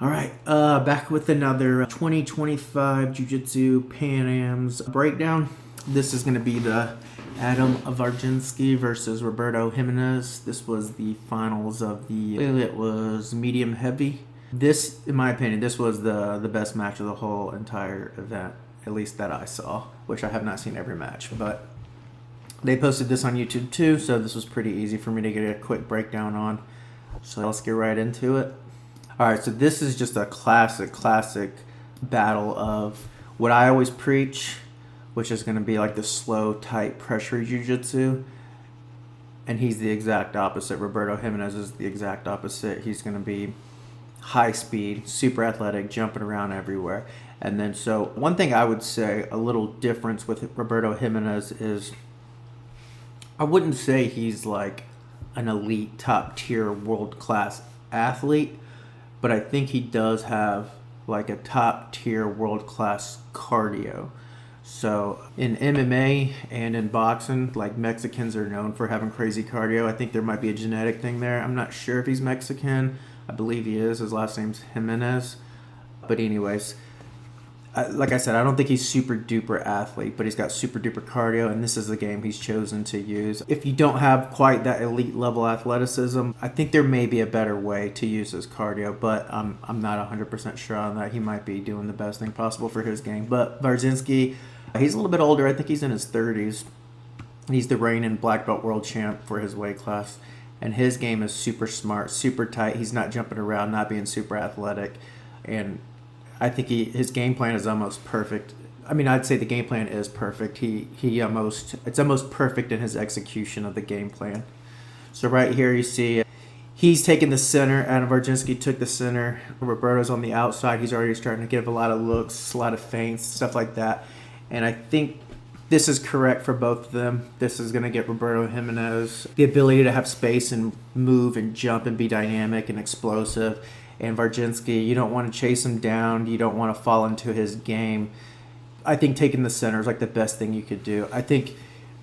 All right, back with another 2025 Jiu Jitsu Pan Ams breakdown. This is going to be the Adam Wardzinski versus Roberto Jiminez. This was the finals of it was medium heavy. This, in my opinion, this was the best match of the whole entire event, at least that I saw, which I have not seen every match, but they posted this on YouTube too, so this was pretty easy for me to get a quick breakdown on. So let's get right into it. All right, so this is just a classic battle of what I always preach, which is going to be like the slow, tight pressure jiu-jitsu. And he's the exact opposite. Roberto Jiminez is the exact opposite. He's going to be high speed, super athletic, jumping around everywhere. And then so one thing I would say, a little difference with Roberto Jiminez is I wouldn't say he's like an elite, top tier, world-class athlete, but I think he does have like a top tier world class cardio. So in MMA and in boxing, like Mexicans are known for having crazy cardio. I think there might be a genetic thing there. I'm not sure if he's Mexican. I believe he is. His last name's Jiminez. But anyways, like I said, I don't think he's super duper athlete, but he's got super duper cardio, and this is the game he's chosen to use. If you don't have quite that elite level athleticism, I think there may be a better way to use his cardio, but I'm not 100% sure on that. He might be doing the best thing possible for his game. But Wardzinski, he's a little bit older. I think he's in his 30s. He's the reigning black belt world champ for his weight class, and his game is super smart, super tight. He's not jumping around, not being super athletic, and I think his game plan is almost perfect. I mean, I'd say the game plan is perfect. It's almost perfect in his execution of the game plan. So right here you see he's taking the center. Adam Wardzinski took the center. Roberto's on the outside. He's already starting to give a lot of looks, a lot of feints, stuff like that. And I think this is correct for both of them. This is going to get Roberto Jiminez the ability to have space and move and jump and be dynamic and explosive. And Wardzinski, you don't want to chase him down. You don't want to fall into his game. I think taking the center is like the best thing you could do. I think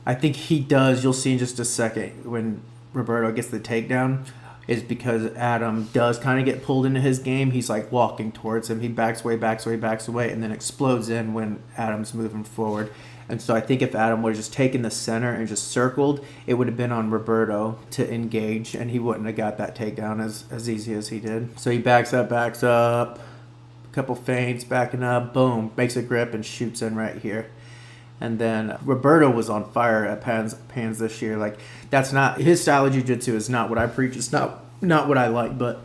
he does. You'll see in just a second when Roberto gets the takedown is because Adam does kind of get pulled into his game. He's like walking towards him. He backs away, and then explodes in when Adam's moving forward. And so I think if Adam would have just taken the center and just circled, it would have been on Roberto to engage, and he wouldn't have got that takedown as easy as he did. So he backs up, a couple feints, backing up, boom, makes a grip and shoots in right here. And then Roberto was on fire at Pans this year. Like, that's not his style of jiu-jitsu is not what I preach. It's not what I like, but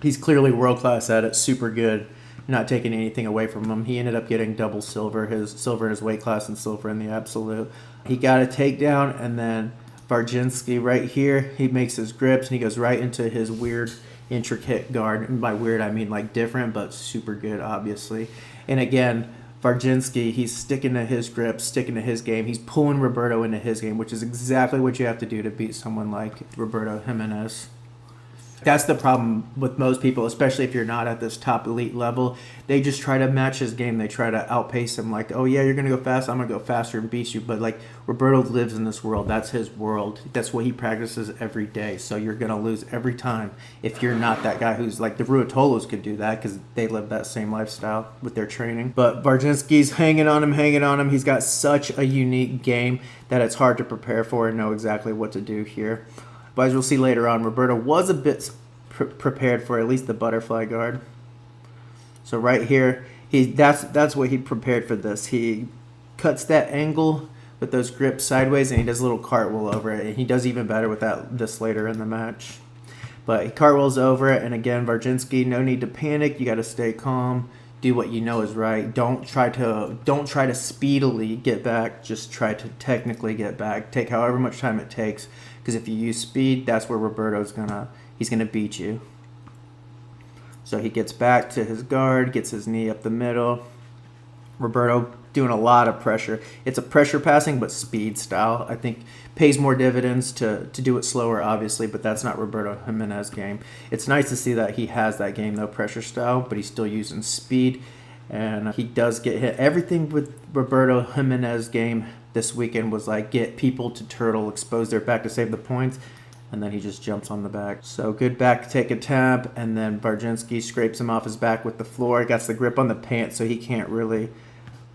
he's clearly world-class at it, super good. Not taking anything away from him. He ended up getting double silver, his silver in his weight class and silver in the absolute. He got a takedown, and then Wardzinski right here, he makes his grips, and he goes right into his weird, intricate guard. And by weird, I mean like different, but super good, obviously. And again, Wardzinski, he's sticking to his grips, sticking to his game. He's pulling Roberto into his game, which is exactly what you have to do to beat someone like Roberto Jiminez. That's the problem with most people, especially if you're not at this top elite level. They just try to match his game. They try to outpace him like, oh, yeah, you're going to go fast. I'm going to go faster and beat you. But, like, Roberto lives in this world. That's his world. That's what he practices every day. So you're going to lose every time if you're not that guy who's, like, the Ruotolos could do that because they live that same lifestyle with their training. But Wardzinski's hanging on him. He's got such a unique game that it's hard to prepare for and know exactly what to do here. But as you'll see later on, Roberto was a bit prepared for at least the butterfly guard. So right here, that's what he prepared for this. He cuts that angle with those grips sideways, and he does a little cartwheel over it. And he does even better with this later in the match. But he cartwheels over it, and again, Wardzinski, no need to panic. You got to stay calm. Do what you know is right. Don't try to speedily get back. Just try to technically get back. Take however much time it takes. Because if you use speed, that's where Roberto's he's gonna beat you. So he gets back to his guard, gets his knee up the middle. Roberto doing a lot of pressure. It's a pressure passing, but speed style. I think pays more dividends to do it slower, obviously, but that's not Roberto Jiminez's game. It's nice to see that he has that game, though, pressure style, but he's still using speed, and he does get hit. Everything with Roberto Jiminez's game this weekend was like get people to turtle, expose their back to save the points. and then he just jumps on the back. So good back take attempt, and then Wardzinski scrapes him off his back with the floor. He gets the grip on the pants, so he can't really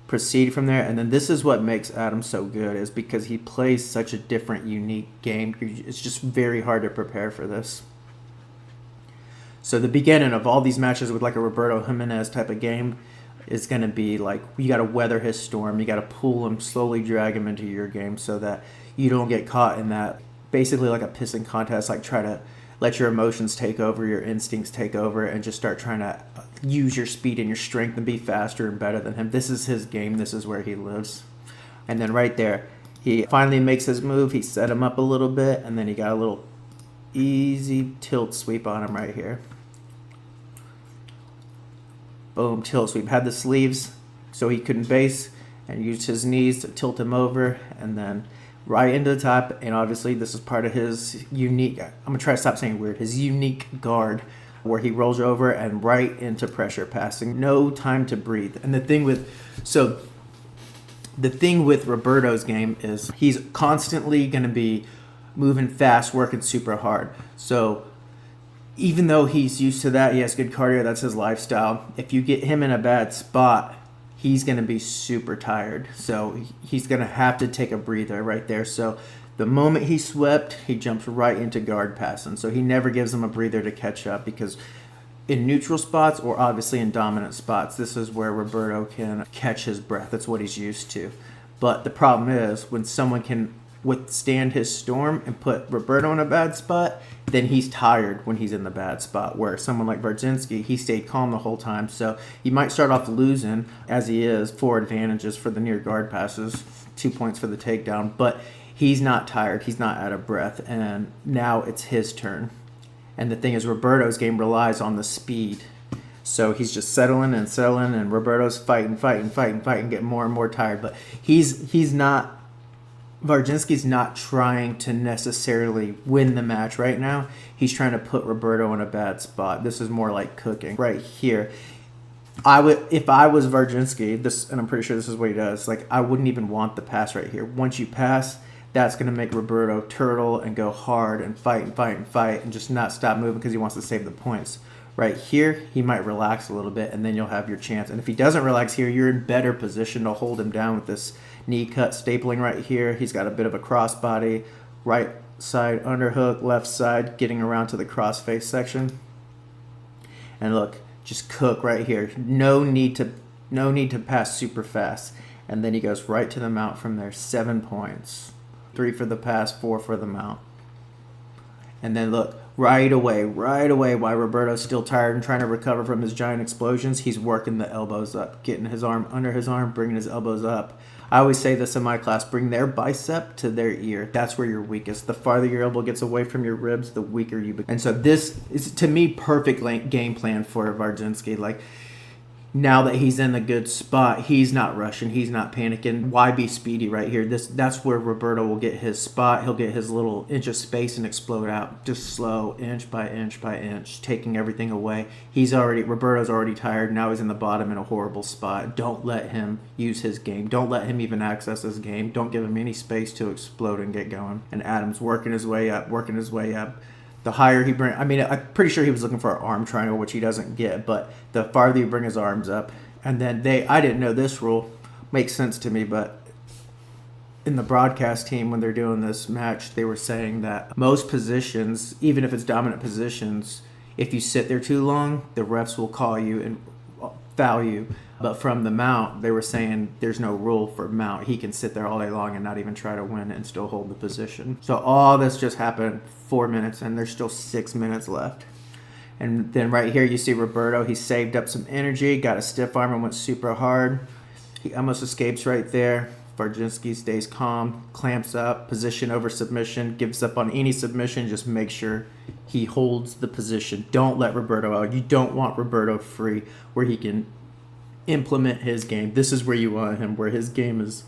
proceed from there. And then this is what makes Adams so good, is because he plays such a different, unique game. It's just very hard to prepare for this. So the beginning of all these matches with like a Roberto Jiminez type of game is going to be like, you got to weather his storm. You got to pull him, slowly drag him into your game so that you don't get caught in that, basically like a pissing contest, like try to let your emotions take over, your instincts take over, and just start trying to use your speed and your strength and be faster and better than him. This is his game. This is where he lives. And then right there, he finally makes his move. He set him up a little bit, and then he got a little easy tilt sweep on him right here. Boom, tilt sweep. Had the sleeves so he couldn't base, and used his knees to tilt him over, and then right into the top. And obviously this is part of his unique, I'm going to try to stop saying weird, his unique guard, where he rolls over and right into pressure passing. No time to breathe. And the thing with Roberto's game is he's constantly going to be moving fast, working super hard. So even though he's used to that, he has good cardio, that's his lifestyle. If you get him in a bad spot, he's going to be super tired. So he's going to have to take a breather right there. So the moment he swept, he jumps right into guard passing. So he never gives him a breather to catch up, because in neutral spots or obviously in dominant spots, this is where Roberto can catch his breath. That's what he's used to. But the problem is when someone can withstand his storm and put Roberto in a bad spot, then he's tired when he's in the bad spot. Where someone like Wardzinski, he stayed calm the whole time. So he might start off losing, as he is, 4 advantages for the near guard passes, 2 points for the takedown, but he's not tired, he's not out of breath, and now it's his turn. And the thing is, Roberto's game relies on the speed. So he's just settling, and Roberto's fighting, getting more and more tired. But Wardzinski's not trying to necessarily win the match right now. He's trying to put Roberto in a bad spot. This is more like cooking. Right here, if I was Wardzinski, and I'm pretty sure this is what he does, like, I wouldn't even want the pass right here. Once you pass, that's going to make Roberto turtle and go hard and fight and just not stop moving because he wants to save the points. Right here, he might relax a little bit, and then you'll have your chance. And if he doesn't relax here, you're in better position to hold him down with this knee cut stapling right here. He's got a bit of a crossbody, right side underhook, left side, getting around to the crossface section. And look, just cook right here. No need to pass super fast. And then he goes right to the mount from there. 7 points. 3 for the pass, 4 for the mount. And then look, right away, while Roberto's still tired and trying to recover from his giant explosions, he's working the elbows up, getting his arm under his arm, bringing his elbows up. I always say this in my class, bring their bicep to their ear. That's where you're weakest. The farther your elbow gets away from your ribs, the weaker you become. And so this is, to me, perfect game plan for Wardzinski. Like, now that he's in a good spot, he's not rushing, he's not panicking. Why be speedy right here? That's where Roberto will get his spot. He'll get his little inch of space and explode out. Just slow, inch by inch, taking everything away. Roberto's already tired. Now he's in the bottom in a horrible spot. Don't let him use his game. Don't let him even access his game. Don't give him any space to explode and get going. And Adams working his way up. The higher he brings, I'm pretty sure he was looking for an arm triangle, which he doesn't get, but the farther you bring his arms up, and then I didn't know this rule, makes sense to me, but in the broadcast team, when they're doing this match, they were saying that most positions, even if it's dominant positions, if you sit there too long, the refs will call you and foul you. But from the mount, they were saying there's no rule for mount. He can sit there all day long and not even try to win and still hold the position. So all this just happened 4 minutes, and there's still 6 minutes left. And then right here you see Roberto. He saved up some energy, got a stiff arm and went super hard. He almost escapes right there. Wardzinski stays calm, clamps up, position over submission, gives up on any submission. Just make sure he holds the position. Don't let Roberto out. You don't want Roberto free where he can implement his game. This is where you want him, where his game is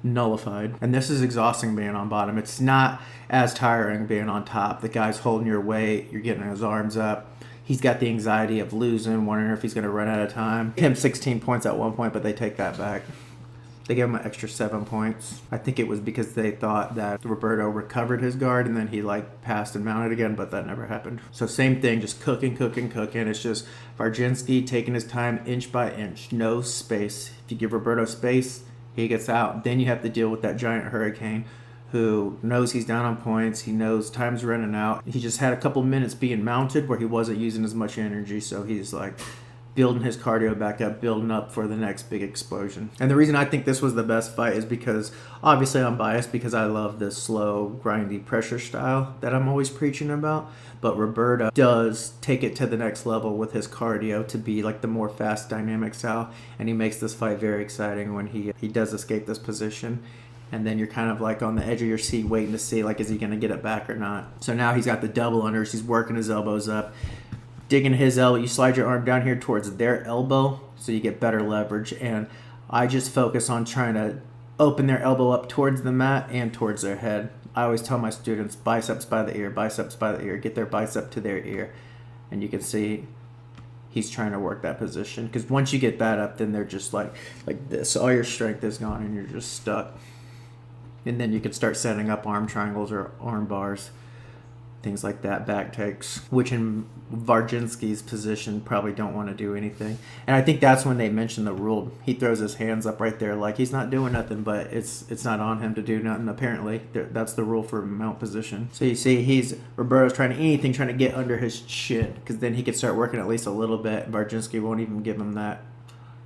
nullified. And this is exhausting being on bottom. It's not as tiring being on top. The guy's holding your weight. You're getting his arms up. He's got the anxiety of losing, wondering if he's going to run out of time. Him 16 points at one point, but they take that back. They gave him an extra 7 points. I think it was because they thought that Roberto recovered his guard and then he like passed and mounted again, but that never happened. So same thing, just cooking. It's just Wardzinski taking his time inch by inch, no space. If you give Roberto space, he gets out. Then you have to deal with that giant hurricane who knows he's down on points. He knows time's running out. He just had a couple minutes being mounted where he wasn't using as much energy, so he's like building his cardio back up, building up for the next big explosion. And the reason I think this was the best fight is because obviously I'm biased because I love this slow, grindy pressure style that I'm always preaching about. But Roberto does take it to the next level with his cardio to be like the more fast, dynamic style. And he makes this fight very exciting when he does escape this position. And then you're kind of like on the edge of your seat waiting to see, like, is he going to get it back or not? So now he's got the double unders. He's working his elbows up. Digging his elbow, you slide your arm down here towards their elbow so you get better leverage. And I just focus on trying to open their elbow up towards the mat and towards their head. I always tell my students, biceps by the ear, get their bicep to their ear. And you can see he's trying to work that position. Because once you get that up, then they're just like this. All your strength is gone and you're just stuck. And then you can start setting up arm triangles or arm bars. Things like that, back takes, which in Wardzinski's position probably don't want to do anything. And I think that's when they mention the rule. He throws his hands up right there like he's not doing nothing, but it's not on him to do nothing, apparently. That's the rule for mount position. So you see Roberto's trying to get under his chin, because then he could start working at least a little bit. Wardzinski won't even give him that.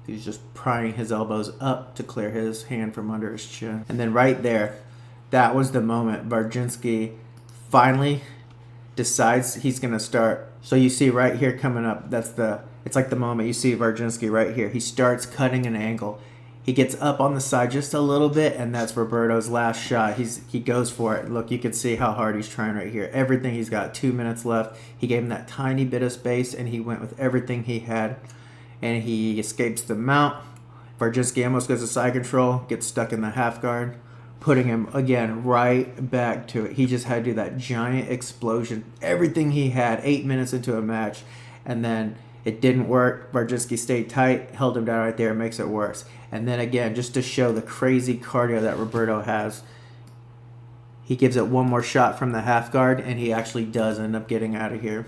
He's just prying his elbows up to clear his hand from under his chin. And then right there, that was the moment Wardzinski finally decides he's going to start. So you see right here coming up, it's like the moment you see Wardzinski right here. He starts cutting an angle. He gets up on the side just a little bit, and that's Roberto's last shot. He goes for it. Look, you can see how hard he's trying right here. Everything he's got, 2 minutes left. He gave him that tiny bit of space, and he went with everything he had. And he escapes the mount. Wardzinski almost goes to side control, gets stuck in the half guard, putting him again right back to it. He just had to do that giant explosion. Everything he had, 8 minutes into a match, and then it didn't work. Wardzinski stayed tight, held him down right there, makes it worse. And then again, just to show the crazy cardio that Roberto has, he gives it one more shot from the half guard, and he actually does end up getting out of here.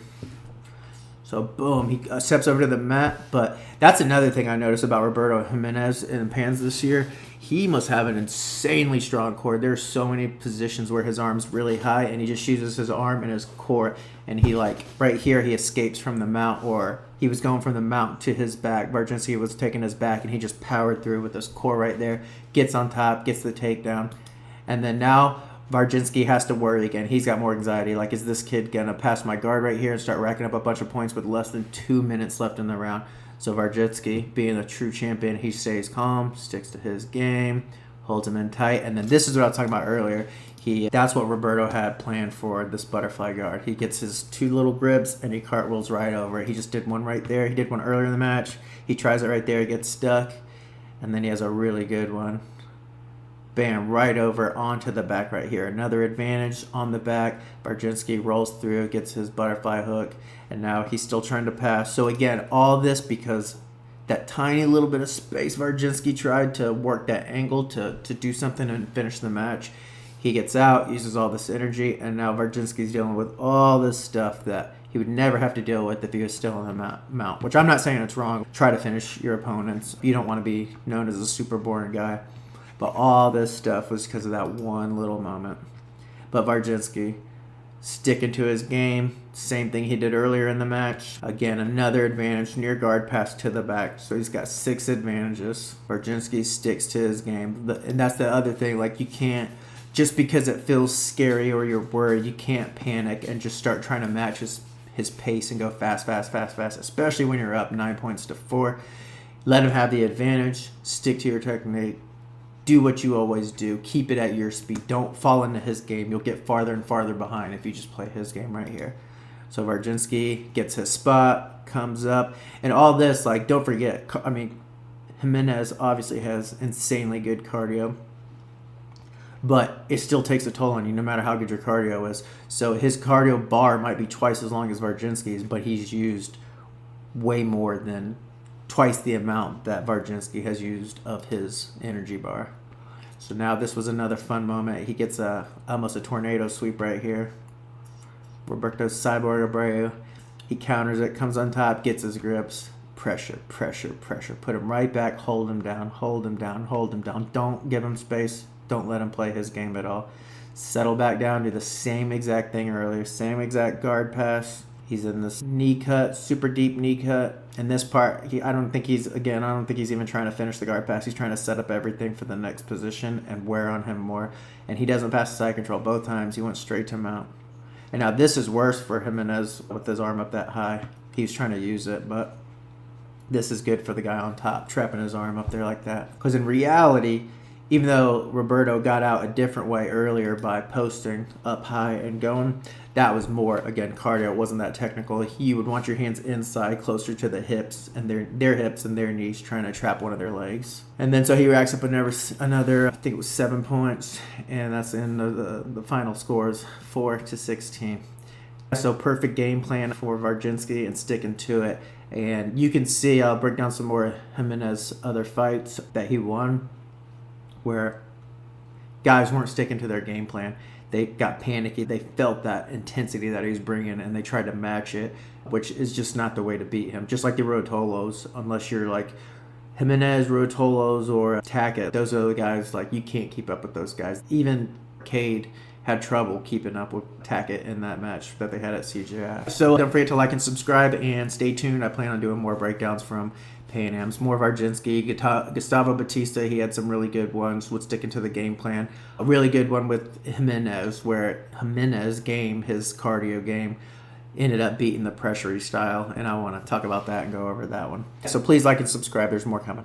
So boom, he steps over to the mat. But that's another thing I noticed about Roberto Jiminez in Pans this year. He must have an insanely strong core. There's so many positions where his arm's really high, and he just uses his arm and his core. And he, like, right here, he escapes from the mount, or he was going from the mount to his back. Wardzinski was taking his back, and he just powered through with his core right there. Gets on top, gets the takedown. And then now Wardzinski has to worry again. He's got more anxiety. Like, is this kid going to pass my guard right here and start racking up a bunch of points with less than 2 minutes left in the round? So Wardzinski, being a true champion, he stays calm, sticks to his game, holds him in tight. And then this is what I was talking about earlier. That's what Roberto had planned for this butterfly guard. He gets his two little grips and he cartwheels right over it. He just did one right there. He did one earlier in the match. He tries it right there. He gets stuck. And then he has a really good one. Bam, right over onto the back right here. Another advantage on the back. Wardzinski rolls through, gets his butterfly hook, and now he's still trying to pass. So again, all this because that tiny little bit of space Wardzinski tried to work that angle to do something and finish the match. He gets out, uses all this energy, and now Wardzinski's dealing with all this stuff that he would never have to deal with if he was still in the mount, which I'm not saying it's wrong. Try to finish your opponents. You don't want to be known as a super boring guy. But all this stuff was because of that one little moment. But Wardzinski sticking to his game. Same thing he did earlier in the match. Again, another advantage. Near guard pass to the back. So he's got 6 advantages. Wardzinski sticks to his game. And that's the other thing. Like, you can't, just because it feels scary or you're worried, you can't panic and just start trying to match his pace and go fast. Especially when you're up 9 points to 4. Let him have the advantage. Stick to your technique. Do what you always do. Keep it at your speed. Don't fall into his game. You'll get farther and farther behind if you just play his game right here. So Wardzinski gets his spot, comes up, and all this, like, don't forget, I mean, Jiminez obviously has insanely good cardio, but it still takes a toll on you no matter how good your cardio is. So his cardio bar might be twice as long as Wardzinski's, but he's used way more than twice the amount that Wardzinski has used of his energy bar. So now this was another fun moment. He gets almost a tornado sweep right here. Roberto's sideboard Roberto. He counters it, comes on top, gets his grips. Pressure, pressure, pressure. Put him right back, hold him down, hold him down, hold him down. Don't give him space. Don't let him play his game at all. Settle back down, do the same exact thing earlier. Same exact guard pass. He's in this knee cut, super deep knee cut. And this part, I don't think he's even trying to finish the guard pass. He's trying to set up everything for the next position and wear on him more. And he doesn't pass the side control both times. He went straight to mount. And now this is worse for Jiminez with his arm up that high. He's trying to use it, but this is good for the guy on top, trapping his arm up there like that. Because in reality, even though Roberto got out a different way earlier by posting up high and going, that was more, again, cardio. It wasn't that technical. You would want your hands inside, closer to the hips and their hips and their knees, trying to trap one of their legs. And then so he racks up another, I think it was 7 points, and that's in the final scores, 4-16. So perfect game plan for Wardzinski and sticking to it. And you can see, I'll break down some more Jiminez other fights that he won, where guys weren't sticking to their game plan. They got panicky. They felt that intensity that he was bringing, and they tried to match it, which is just not the way to beat him. Just like the Rotolos, unless you're like Jiminez, Rotolos, or Tackett. Those are the guys, like, you can't keep up with those guys. Even Cade had trouble keeping up with Tackett in that match that they had at CJI. So don't forget to like and subscribe, and stay tuned. I plan on doing more breakdowns from Pan Ams, more Wardzinski, Gustavo Batista. He had some really good ones with sticking to the game plan. A really good one with Jiminez, where Jiminez game, his cardio game, ended up beating the pressure style, and I want to talk about that and go over that one. So please like and subscribe. There's more coming.